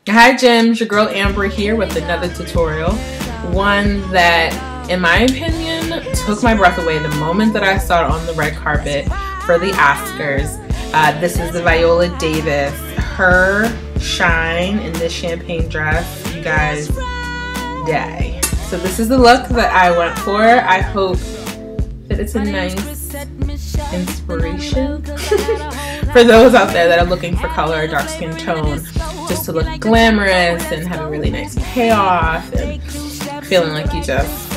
Hi Gems, your girl Amber here with another tutorial. One that, in my opinion, took my breath away the moment that I saw it on the red carpet for the Oscars. This is the Viola Davis. Her shine in this champagne dress, you guys die. So this is the look that I went for. I hope that it's a nice inspiration for those out there that are looking for color or dark skin tone, just to look glamorous and have a really nice payoff and feeling like you just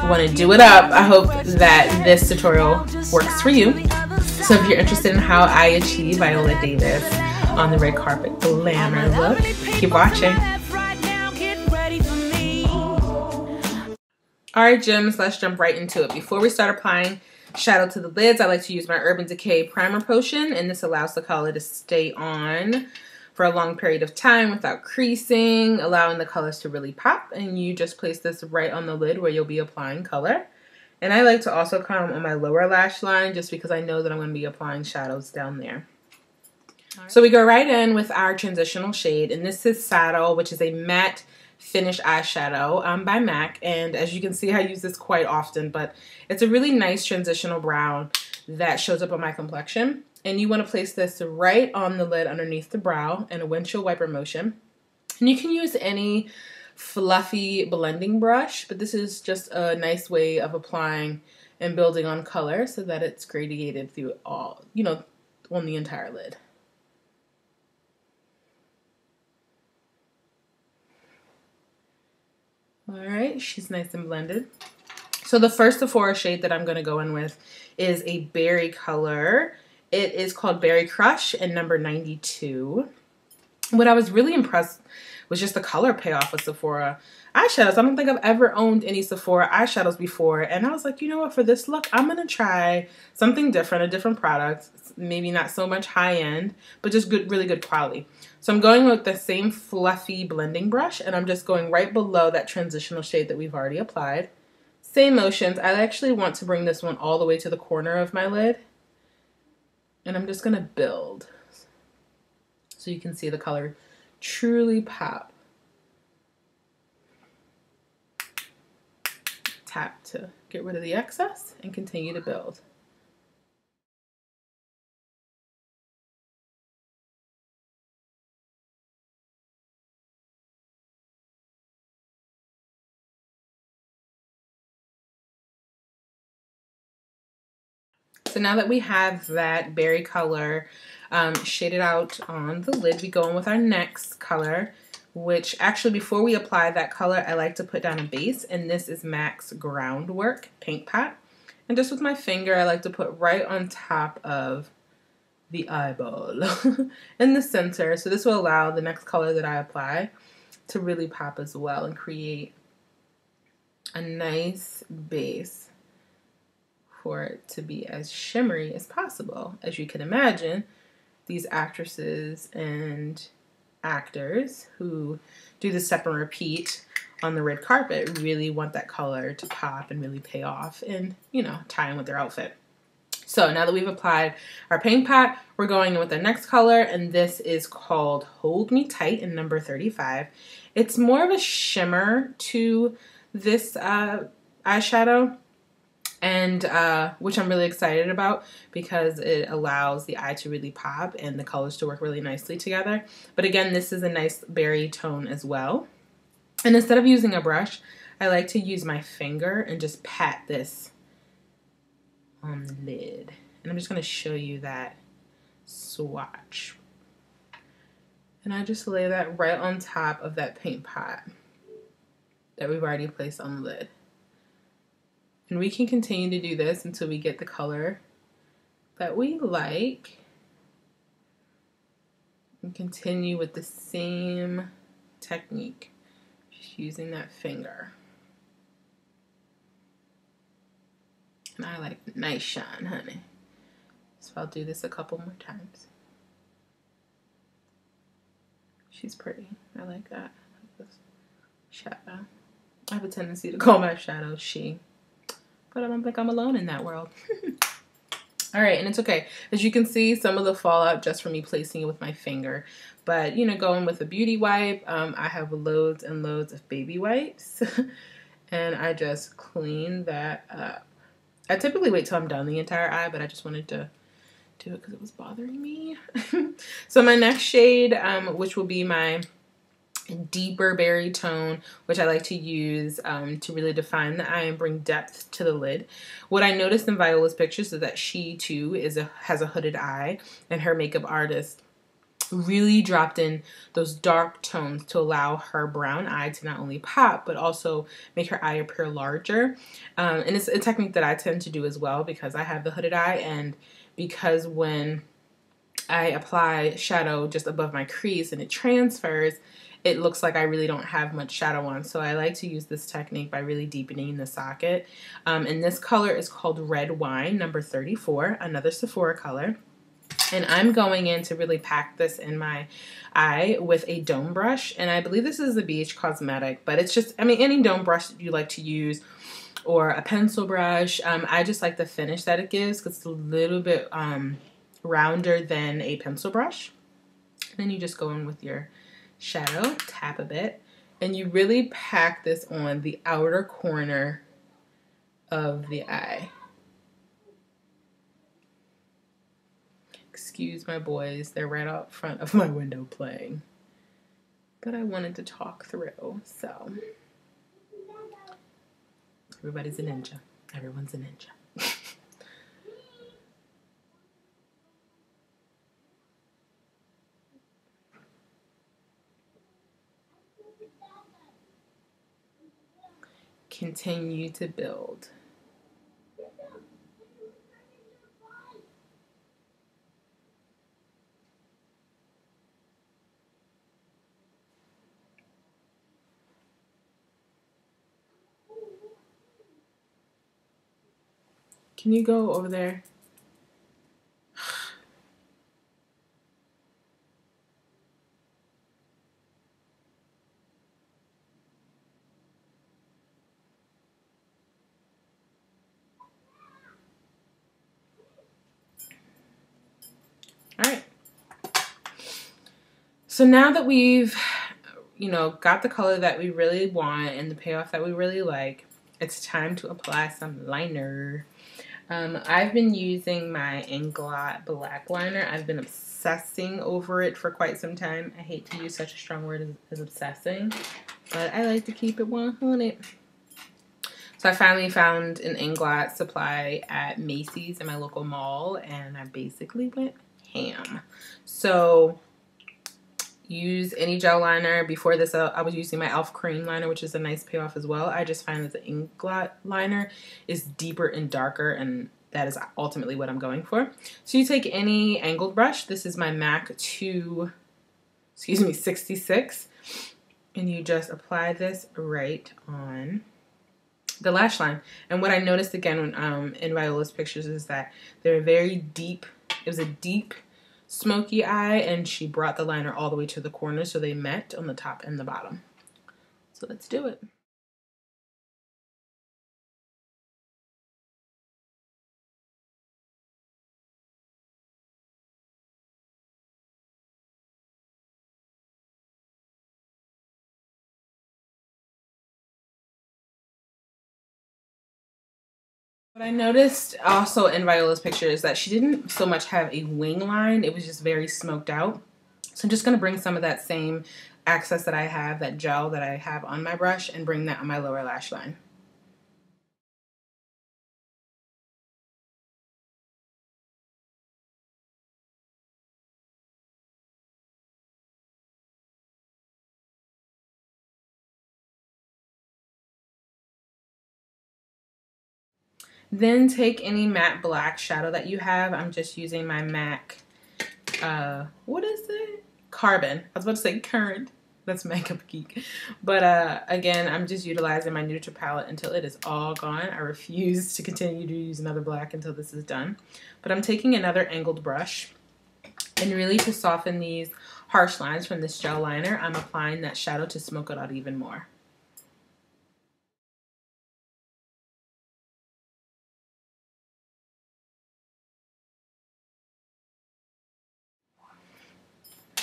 want to do it up. I hope that this tutorial works for you. So if you're interested in how I achieve Viola Davis on the red carpet glamour look, keep watching. Alright Gems, let's jump right into it. Before we start applying shadow to the lids, I like to use my Urban Decay Primer Potion, and this allows the color to stay on for a long period of time without creasing, allowing the colors to really pop. And you just place this right on the lid where you'll be applying color. And I like to also come on my lower lash line just because I know that I'm going to be applying shadows down there. So we go right in with our transitional shade, and this is Saddle, which is a matte finish eyeshadow by MAC, and as you can see I use this quite often, but it's a really nice transitional brown that shows up on my complexion. And you want to place this right on the lid underneath the brow in a windshield wiper motion, and you can use any fluffy blending brush, but this is just a nice way of applying and building on color so that it's gradiated through all, you know, on the entire lid. Alright, she's nice and blended. So the first Sephora shade that I'm going to go in with is a berry color. It is called Berry Crush in number 92. What I was really impressed was just the color payoff with Sephora eyeshadows. I don't think I've ever owned any Sephora eyeshadows before, and I was like, you know what, for this look, I'm going to try something different, a different product. Maybe not so much high-end, but just good, really good quality. So I'm going with the same fluffy blending brush, and I'm just going right below that transitional shade that we've already applied. Same motions. I actually want to bring this one all the way to the corner of my lid, and I'm just going to build so you can see the color truly pop. Tap to get rid of the excess and continue to build. So now that we have that berry color shaded out on the lid, we go in with our next color, which actually before we apply that color, I like to put down a base, and this is MAC's Groundwork Paint Pot. And just with my finger, I like to put right on top of the eyeball in the center. So this will allow the next color that I apply to really pop as well and create a nice base for it to be as shimmery as possible. As you can imagine, these actresses and actors who do the step and repeat on the red carpet really want that color to pop and really pay off and, you know, tie in with their outfit. So now that we've applied our paint pot, we're going in with the next color, and this is called Hold Me Tight in number 35. It's more of a shimmer to this eyeshadow, and which I'm really excited about because it allows the eye to really pop and the colors to work really nicely together. But again, this is a nice berry tone as well. And instead of using a brush, I like to use my finger and just pat this on the lid. And I'm just going to show you that swatch. And I just lay that right on top of that paint pot that we've already placed on the lid. And we can continue to do this until we get the color that we like. And continue with the same technique, just using that finger. And I like a nice shine, honey. So I'll do this a couple more times. She's pretty. I like that. This shadow. I have a tendency to call my shadow she. But I don't think I'm alone in that world. All right, and it's okay. As you can see, some of the fallout just from me placing it with my finger. But, you know, going with a beauty wipe, I have loads and loads of baby wipes. And I just clean that up. I typically wait till I'm done the entire eye, but I just wanted to do it because it was bothering me. So my next shade, which will be my deeper berry tone, which I like to use to really define the eye and bring depth to the lid. What I noticed in Viola's pictures is that she too has a hooded eye, and her makeup artist really dropped in those dark tones to allow her brown eye to not only pop but also make her eye appear larger. And it's a technique that I tend to do as well because I have the hooded eye, and because when I apply shadow just above my crease and it transfers, it looks like I really don't have much shadow on. So I like to use this technique by really deepening the socket. And this color is called Red Wine, number 34, another Sephora color. And I'm going in to really pack this in my eye with a dome brush. And I believe this is a BH Cosmetic, but it's just, I mean, any dome brush that you like to use, or a pencil brush. I just like the finish that it gives because it's a little bit rounder than a pencil brush. And then you just go in with your shadow, tap a bit, and you really pack this on the outer corner of the eye. Excuse my boys, they're right out front of my window playing. But I wanted to talk through, so. Everybody's a ninja. Everyone's a ninja. Continue to build. Can you go over there? All right. So now that we've, you know, got the color that we really want and the payoff that we really like, it's time to apply some liner. I've been using my Inglot black liner. I've been obsessing over it for quite some time. I hate to use such a strong word as obsessing, but I like to keep it 100. So I finally found an Inglot supply at Macy's in my local mall, and I basically went ham. So use any gel liner. Before this, I was using my e.l.f. cream liner, which is a nice payoff as well. I just find that the Inglot liner is deeper and darker, and that is ultimately what I'm going for. So you take any angled brush. This is my MAC 66, and you just apply this right on the lash line. And what I noticed again when, in Viola's pictures is that they're very deep. It was a deep smoky eye, and she brought the liner all the way to the corner so they met on the top and the bottom. So let's do it. What I noticed also in Viola's picture is that she didn't so much have a wing line, it was just very smoked out. So I'm just going to bring some of that same access that I have, that gel that I have on my brush, and bring that on my lower lash line. Then take any matte black shadow that you have. I'm just using my MAC, what is it? Carbon. I was about to say Current. That's Makeup Geek. But again, I'm just utilizing my neutral palette until it is all gone. I refuse to continue to use another black until this is done. But I'm taking another angled brush, and really to soften these harsh lines from this gel liner, I'm applying that shadow to smoke it out even more.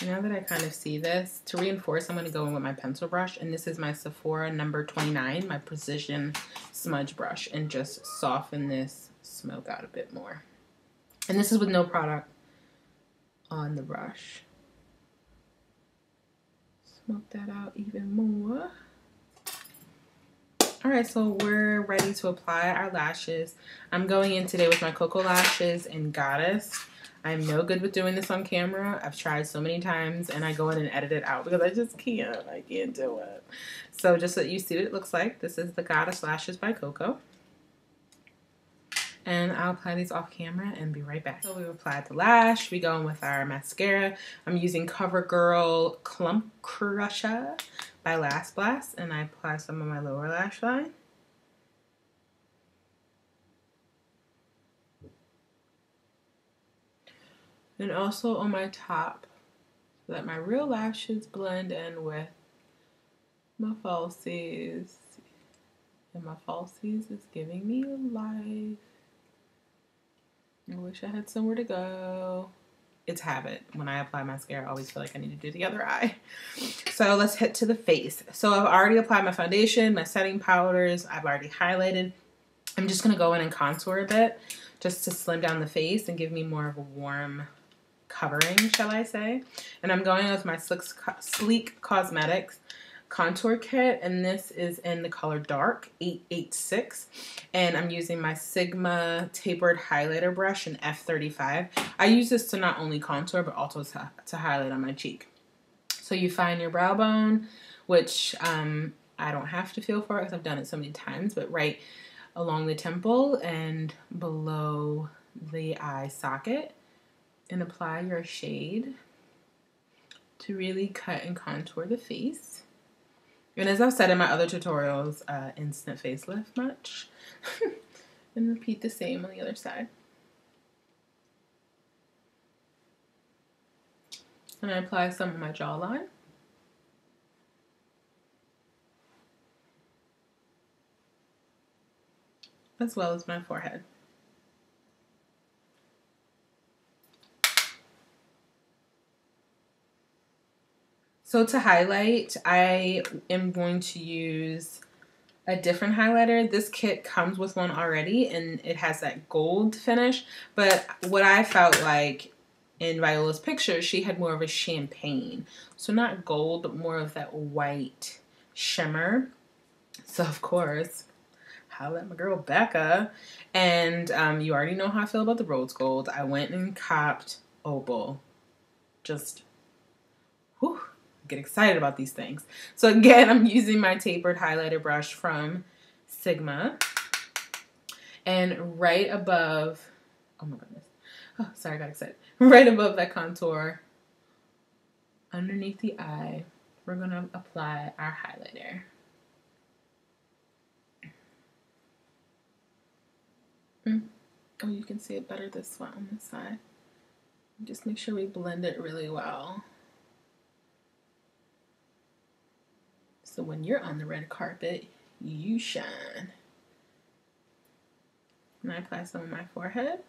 Now that I kind of see this, to reinforce, I'm going to go in with my pencil brush. And this is my Sephora number 29, my precision smudge brush. And just soften this smoke out a bit more. And this is with no product on the brush. Smoke that out even more. Alright, so we're ready to apply our lashes. I'm going in today with my Cocoa Lashes in Goddess. I'm no good with doing this on camera. I've tried so many times and I go in and edit it out because I just can't. I can't do it. So just so that you see what it looks like, this is the Goddess Lashes by Cocoa. And I'll apply these off camera and be right back. So we've applied the lash. We go in with our mascara. I'm using CoverGirl Clump Crusher by Last Blast. And I apply some on my lower lash line. And also on my top, so that my real lashes blend in with my falsies. And my falsies is giving me life. I wish I had somewhere to go. It's habit. When I apply mascara, I always feel like I need to do the other eye. So let's hit to the face. So I've already applied my foundation, my setting powders. I've already highlighted. I'm just going to go in and contour a bit just to slim down the face and give me more of a warm covering, shall I say. And I'm going with my Sleek Cosmetics contour kit, and this is in the color Dark 886, and I'm using my Sigma tapered highlighter brush in F35. I use this to not only contour but also to highlight on my cheek. So you find your brow bone, which I don't have to feel for because I've done it so many times, but right along the temple and below the eye socket, and apply your shade to really cut and contour the face. And as I've said in my other tutorials, instant facelift much. And repeat the same on the other side. And I apply some on my jawline. As well as my forehead. So to highlight, I am going to use a different highlighter. This kit comes with one already and it has that gold finish. But what I felt like in Viola's picture, she had more of a champagne. So not gold, but more of that white shimmer. So of course, holla at my girl Becca. And you already know how I feel about the rose gold. I went and copped opal. Just, whew. Get excited about these things. So again, I'm using my tapered highlighter brush from Sigma, and right above, oh my goodness, oh sorry, I got excited. Right above that contour, underneath the eye, we're gonna apply our highlighter. Oh, you can see it better this one on this side. Just make sure we blend it really well. So when you're on the red carpet, you shine. And I apply some on my forehead.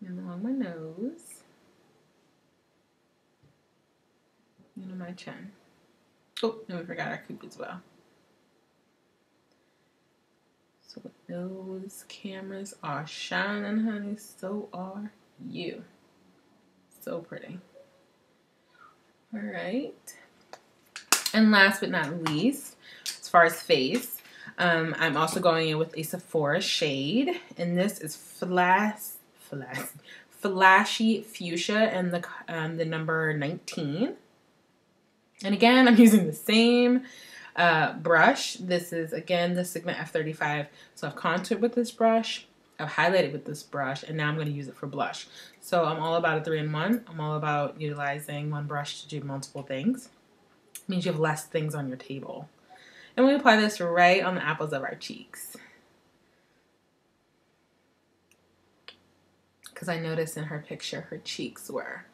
And along my nose. And on my chin. Oh, and we forgot our cupid as well. So those cameras are shining, honey. So are you. So pretty. All right. And last but not least, as far as face, I'm also going in with a Sephora shade, and this is Flashy Fuchsia and the number 19. And again, I'm using the same brush. This is again the Sigma F35. So I've contoured with this brush, I've highlighted with this brush, and now I'm going to use it for blush. So I'm all about a 3-in-1. I'm all about utilizing one brush to do multiple things. Means you have less things on your table. And we apply this right on the apples of our cheeks. Because I noticed in her picture her cheeks were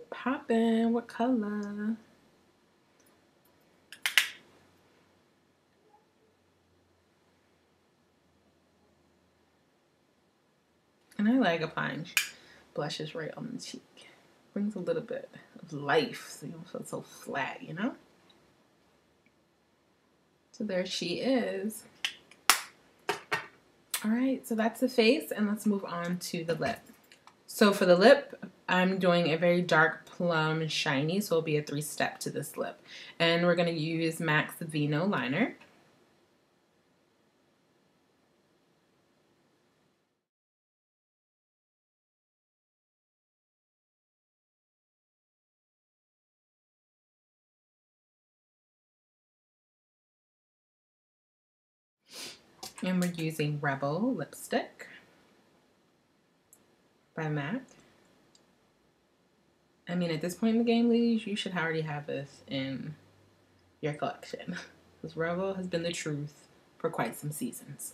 popping. What color? And I like applying blushes right on the cheek. brings a little bit of life, so you don't feel so flat, you know? So there she is. All right, so that's the face, and let's move on to the lip. So for the lip, I'm doing a very dark plum shiny, so it'll be a 3-step to this lip. And we're gonna use MAC's Vino liner. And we're using Rebel lipstick by MAC. I mean, at this point in the game, ladies, you should already have this in your collection, because Rebel has been the truth for quite some seasons.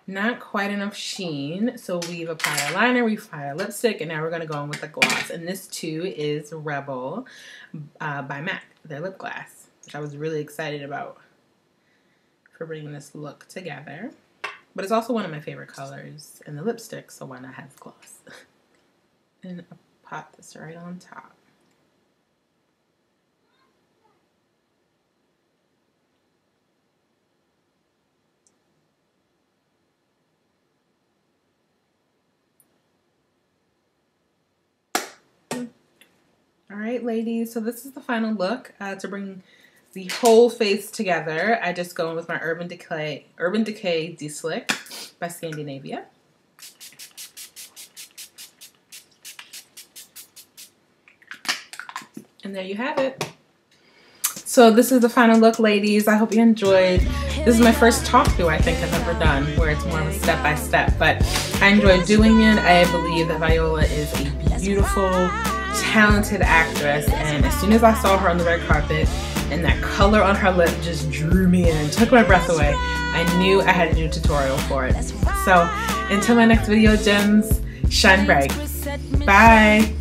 Not quite enough sheen, so we've applied our liner, we've applied our lipstick, and now we're going to go in with the gloss. And this too is Rebel by MAC, their lip gloss, which I was really excited about for bringing this look together. But it's also one of my favorite colors in the lipstick, so why not have gloss? And I'll pop this right on top. All right, ladies, so this is the final look. To bring the whole face together, I just go in with my Urban Decay De-Slick by Scandinavia. And there you have it. So this is the final look, ladies. I hope you enjoyed. This is my first talk through I think I've ever done, where it's more of a step-by-step, but I enjoyed doing it. I believe that Viola is a beautiful, talented actress, and as soon as I saw her on the red carpet and that color on her lip just drew me in and took my breath away, I knew I had to do a tutorial for it. So until my next video, gems, shine bright. Bye.